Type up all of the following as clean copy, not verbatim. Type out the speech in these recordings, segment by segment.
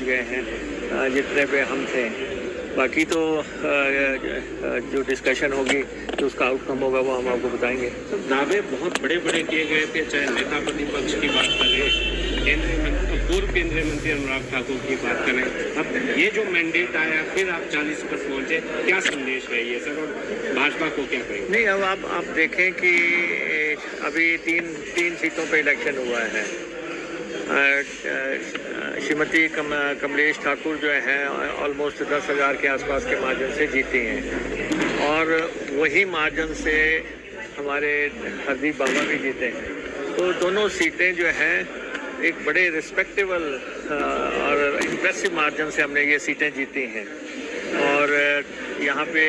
गए हैं जितने पे हम थे। बाकी तो जो डिस्कशन होगी तो उसका आउटकम होगा वो हम आपको बताएंगे। दावे बहुत बड़े बड़े किए गए थे, चाहे नेता प्रतिपक्ष की बात करें, पूर्व केंद्रीय मंत्री अनुराग ठाकुर की बात करें। अब ये जो मैंडेट आया फिर आप 40 पर पहुंचे, क्या संदेश है ये सर, और भाजपा को क्या कहेंगे? नहीं, अब आप देखें कि अभी तीन सीटों पे इलेक्शन हुआ है। श्रीमती कमलेश ठाकुर जो है ऑलमोस्ट 10,000 के आसपास के मार्जिन से जीती हैं, और वही मार्जिन से हमारे हरदीप बाबा भी जीते हैं। तो दोनों सीटें जो हैं एक बड़े रिस्पेक्टेबल और इम्प्रेसिव मार्जिन से हमने ये सीटें जीती हैं। और यहाँ पे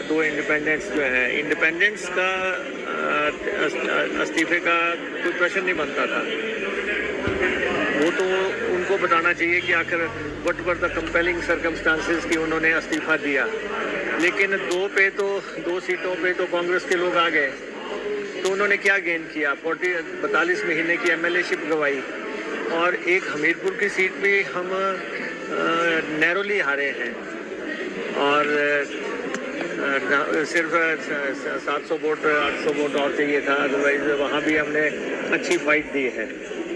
दो इंडिपेंडेंट्स जो हैं, इंडिपेंडेंट्स का इस्तीफे का कोई प्रश्न नहीं बनता था। वो तो उनको बताना चाहिए कि आखिर what were the compelling circumstances कि उन्होंने इस्तीफा दिया। लेकिन दो सीटों पे तो कांग्रेस के लोग आ गए, तो उन्होंने क्या गेन किया? 42 महीने की एमएलएशिप गवाई, और एक हमीरपुर की सीट भी हम नैरोली हारे हैं, और सिर्फ 700 वोट 800 वोट और चाहिए था, अदरवाइज वहाँ भी हमने अच्छी फाइट दी है।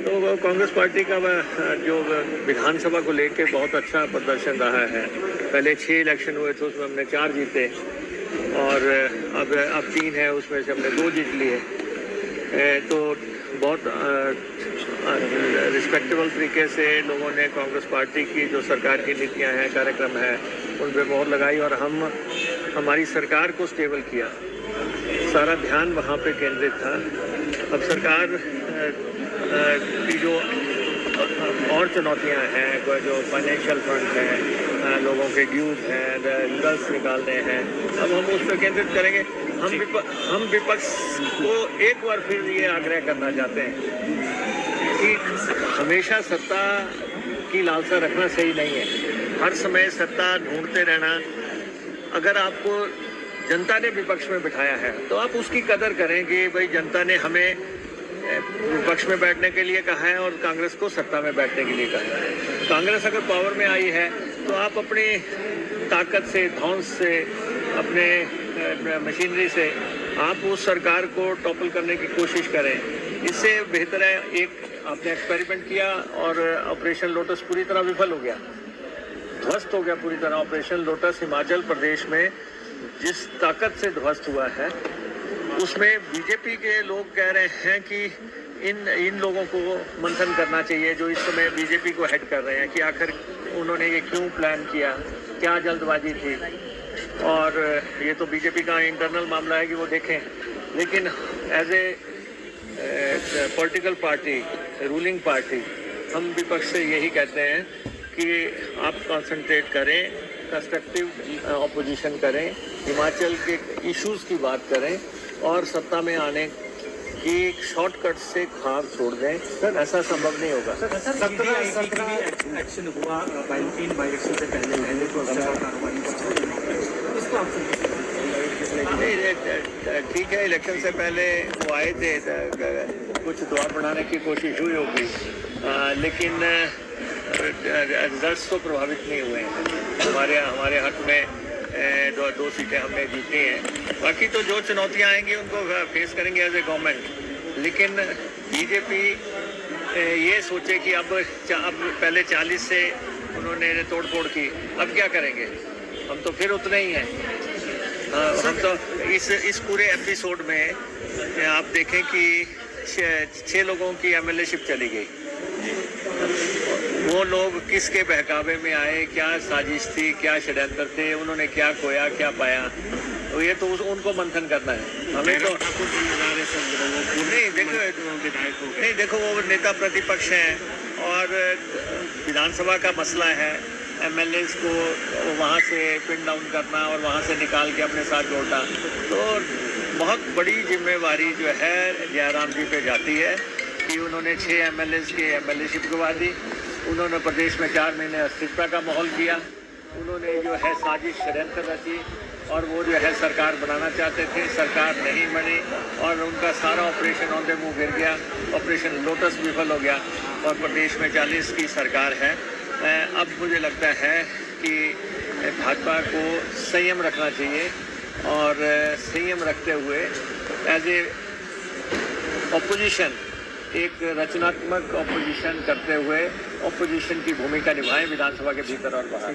तो कांग्रेस पार्टी का जो विधानसभा को लेकर बहुत अच्छा प्रदर्शन रहा है। पहले 6 इलेक्शन हुए थे, उसमें हमने 4 जीते, और अब 3 है, उसमें से हमने 2 जीत लिए। तो बहुत रिस्पेक्टेबल तरीके से लोगों ने कांग्रेस पार्टी की जो सरकार की नीतियां हैं, कार्यक्रम है, उन पर मोहर लगाई, और हमारी सरकार को स्टेबल किया। सारा ध्यान वहाँ पे केंद्रित था। अब सरकार की जो और चुनौतियां हैं, जो फाइनेंशियल फ्रंट है, लोगों के ड्यूज हैं, रिजल्ट्स निकालने हैं, अब हम उस पर केंद्रित करेंगे। हम विपक्ष को एक बार फिर ये आग्रह करना चाहते हैं कि हमेशा सत्ता की लालसा रखना सही नहीं है। हर समय सत्ता ढूंढते रहना। अगर आपको जनता ने विपक्ष में बिठाया है तो आप उसकी कदर करें कि भाई जनता ने हमें विपक्ष में बैठने के लिए कहा है और कांग्रेस को सत्ता में बैठने के लिए कहा है। कांग्रेस अगर पावर में आई है तो आप अपनी ताकत से, धौंस से, अपने मशीनरी से आप उस सरकार को टॉपल करने की कोशिश करें। इससे बेहतर है, एक आपने एक्सपेरिमेंट किया और ऑपरेशन लोटस पूरी तरह विफल हो गया, ध्वस्त हो गया पूरी तरह। ऑपरेशन लोटस हिमाचल प्रदेश में जिस ताकत से ध्वस्त हुआ है, उसमें बीजेपी के लोग कह रहे हैं कि इन लोगों को मंथन करना चाहिए जो इस समय बीजेपी को हेड कर रहे हैं, कि आखिर उन्होंने ये क्यों प्लान किया, क्या जल्दबाजी थी। और ये तो बीजेपी का इंटरनल मामला है कि वो देखें, लेकिन as a political party, ruling party, हम विपक्ष से यही कहते हैं कि आप कंसंट्रेट करें, कंस्ट्रक्टिव ऑपोजिशन करें, हिमाचल के इश्यूज की बात करें, और सत्ता में आने की शॉर्टकट से खार छोड़ दें। सर, ऐसा संभव नहीं होगा। एक्शन हुआ बाई इलेक्शन से पहले ठीक है, इलेक्शन से पहले वो आए थे, कुछ द्वार बढ़ाने की कोशिश हुई होगी, लेकिन रिजल्ट्स तो प्रभावित नहीं हुए हैं। हमारे हक में दो सीटें हमने जीती हैं। बाकी तो जो चुनौतियां आएंगी उनको फेस करेंगे एज ए गवर्नमेंट। लेकिन बीजेपी ये सोचे कि अब पहले 40 से उन्होंने तोड़ फोड़ की, अब क्या करेंगे? हम तो फिर उतने ही हैं। हम तो इस पूरे एपिसोड में आप देखें कि 6 लोगों की एमएलएशिप चली गई। वो लोग किसके बहकावे में आए, क्या साजिश थी, क्या षड्यंत्र थे, उन्होंने क्या खोया, क्या पाया, तो ये तो उनको मंथन करना है। हमें तो नहीं, देखो वो नेता प्रतिपक्ष हैं और विधानसभा का मसला है, एमएलएस को वहाँ से पिन डाउन करना और वहाँ से निकाल के अपने साथ जोड़ना, तो बहुत बड़ी जिम्मेवारी जो है जयराम जी पे जाती है कि उन्होंने 6 एमएलएस की एमएलएशिप गवा दी। उन्होंने प्रदेश में 4 महीने अस्थिरता का माहौल किया। उन्होंने जो है साजिश षड्यंत्र रची और वो जो है सरकार बनाना चाहते थे, सरकार नहीं बनी और उनका सारा ऑपरेशन ऑन द मूव गिर गया, ऑपरेशन लोटस विफल हो गया और प्रदेश में 40 की सरकार है। अब मुझे लगता है कि भाजपा को संयम रखना चाहिए और संयम रखते हुए एज ए ऑपोजिशन एक रचनात्मक ऑपोजिशन करते हुए ऑपोजिशन की भूमिका निभाएं विधानसभा के भीतर और बाहर।